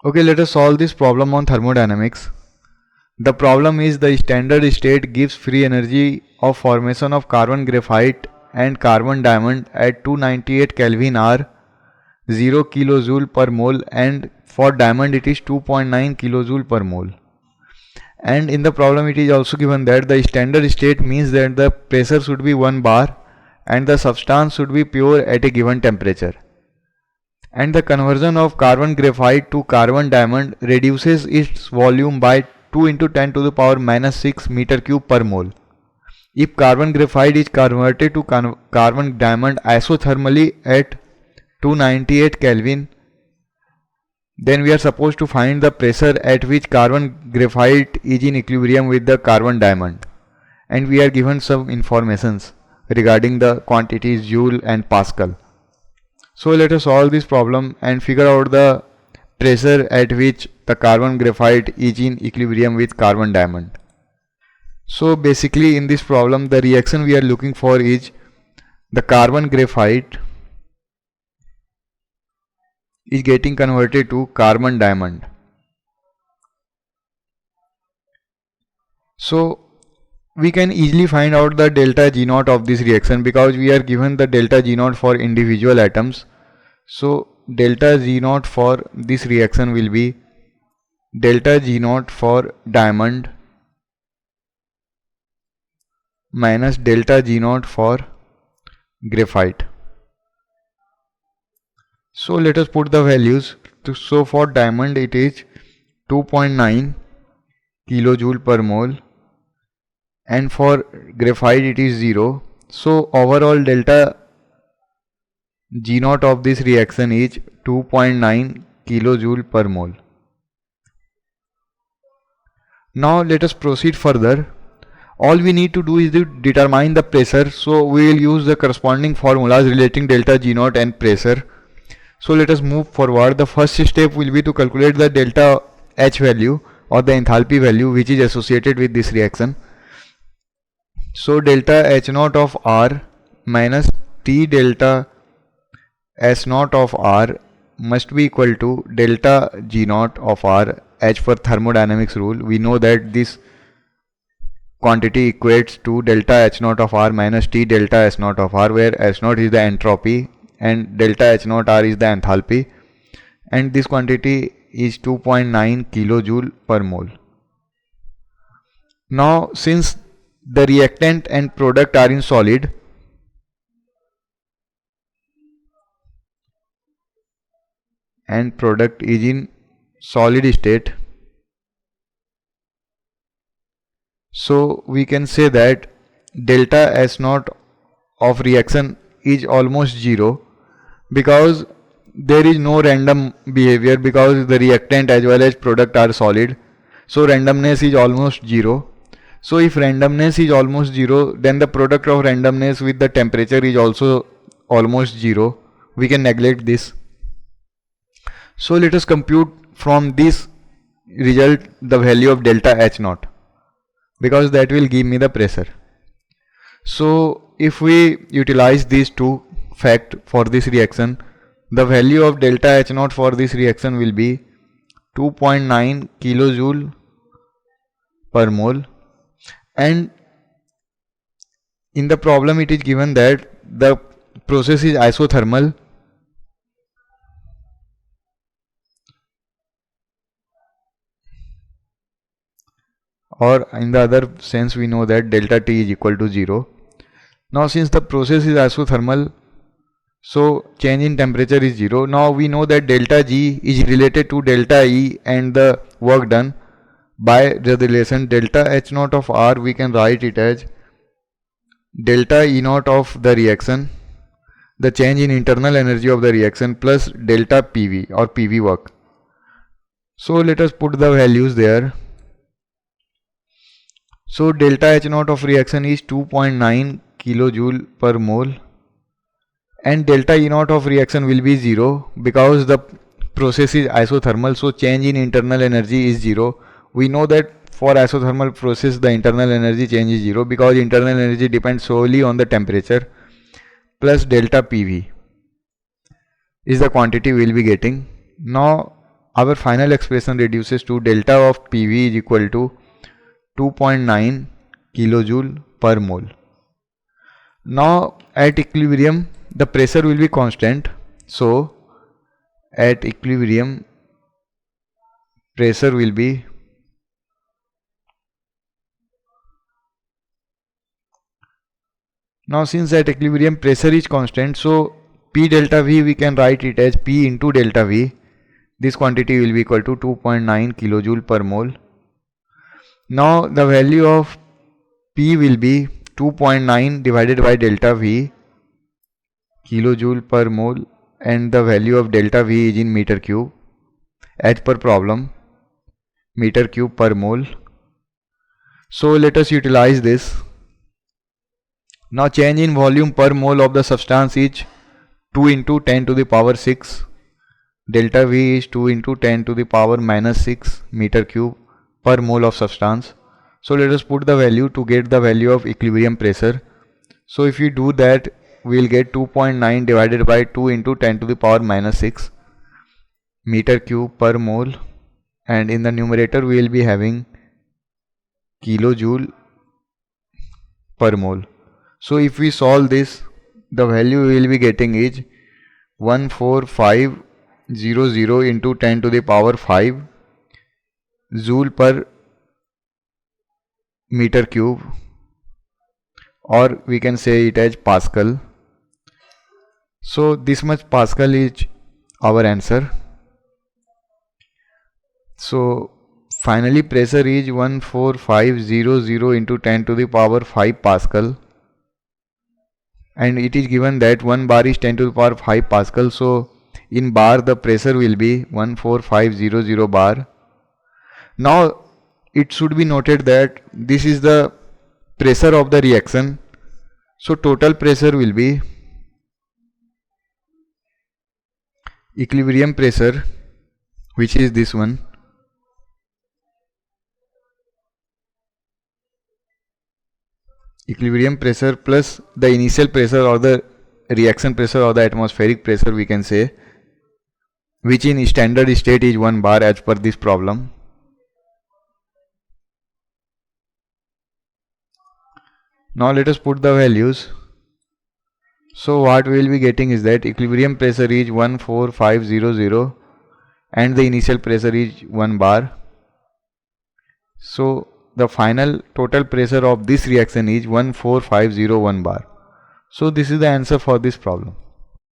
Okay, let us solve this problem on thermodynamics. The problem is the standard state gives free energy of formation of carbon graphite and carbon diamond at 298 Kelvin are 0 kilojoule per mole, and for diamond it is 2.9 kilojoule per mole. And in the problem it is also given that the standard state means that the pressure should be 1 bar and the substance should be pure at a given temperature. And the conversion of carbon graphite to carbon diamond reduces its volume by 2 into 10 to the power minus 6 meter cube per mole. If carbon graphite is converted to carbon diamond isothermally at 298 Kelvin, then we are supposed to find the pressure at which carbon graphite is in equilibrium with the carbon diamond. And we are given some informations regarding the quantities Joule and Pascal. So let us solve this problem and figure out the pressure at which the carbon graphite is in equilibrium with carbon diamond. So basically in this problem the reaction we are looking for is the carbon graphite is getting converted to carbon diamond. So we can easily find out the delta G naught of this reaction because we are given the delta G naught for individual atoms. So delta G naught for this reaction will be delta G naught for diamond minus delta G naught for graphite. So let us put the values. So for diamond it is 2.9 kilojoule per mole and for graphite it is 0. So overall delta G naught of this reaction is 2.9 kilojoule per mole. Now let us proceed further. All we need to do is to determine the pressure. So we will use the corresponding formulas relating delta G naught and pressure. So let us move forward. The first step will be to calculate the delta H value or the enthalpy value which is associated with this reaction. So delta H naught of R minus T delta S naught of R must be equal to delta G naught of R. As per thermodynamics rule, we know that this quantity equates to delta H naught of R minus T delta S naught of R, where S naught is the entropy and delta H naught R is the enthalpy, and this quantity is 2.9 kilojoule per mole. Now since the reactant and product are in solid, and product is in solid state, so we can say that delta S naught of reaction is almost 0 because there is no random behavior because the reactant as well as product are solid. So randomness is almost 0. So if randomness is almost 0, then the product of randomness with the temperature is also almost 0. We can neglect this. So let us compute from this result the value of delta H naught because that will give me the pressure. So if we utilize these two facts for this reaction, the value of delta H naught for this reaction will be 2.9 kilojoule per mole, and in the problem it is given that the process is isothermal, or in the other sense we know that delta T is equal to 0. Now since the process is isothermal, so change in temperature is 0. Now we know that delta G is related to delta E and the work done. By the relation delta H naught of R, we can write it as delta E naught of the reaction, the change in internal energy of the reaction, plus delta PV or PV work. So let us put the values there. So delta H naught of reaction is 2.9 kilojoule per mole, and delta E naught of reaction will be 0 because the process is isothermal, so change in internal energy is 0. We know that for isothermal process the internal energy change is 0 because internal energy depends solely on the temperature, plus delta PV is the quantity we will be getting. Now our final expression reduces to delta of PV is equal to 2.9 kilojoule per mole. Now at equilibrium the pressure will be constant, so at equilibrium pressure will be now since at equilibrium pressure is constant, so P delta V we can write it as P into delta V. This quantity will be equal to 2.9 kilojoule per mole. Now the value of P will be 2.9 divided by delta V kilojoule per mole, and the value of delta V is in meter cube as per problem, meter cube per mole. So let us utilize this. Now change in volume per mole of the substance is 2 into 10 to the power 6. Delta V is 2 into 10 to the power minus 6 meter cube per mole of substance. So let us put the value to get the value of equilibrium pressure. So if we do that, we will get 2.9 divided by 2 into 10 to the power minus 6 meter cube per mole, and in the numerator we will be having kilojoule per mole. So if we solve this, the value we will be getting is 14500 into 10 to the power 5 joule per meter cube, or we can say it as Pascal. So this much Pascal is our answer. So finally pressure is 14500 into 10 to the power 5 Pascal, and it is given that 1 bar is 10 to the power 5 Pascal. So in bar the pressure will be 14500 bar. Now it should be noted that this is the pressure of the reaction. So total pressure will be equilibrium pressure, which is this one, equilibrium pressure plus the initial pressure or the reaction pressure or the atmospheric pressure we can say, which in standard state is 1 bar as per this problem. Now let us put the values. So what we will be getting is that equilibrium pressure is 14500 and the initial pressure is 1 bar. So the final total pressure of this reaction is 14501 bar. So this is the answer for this problem.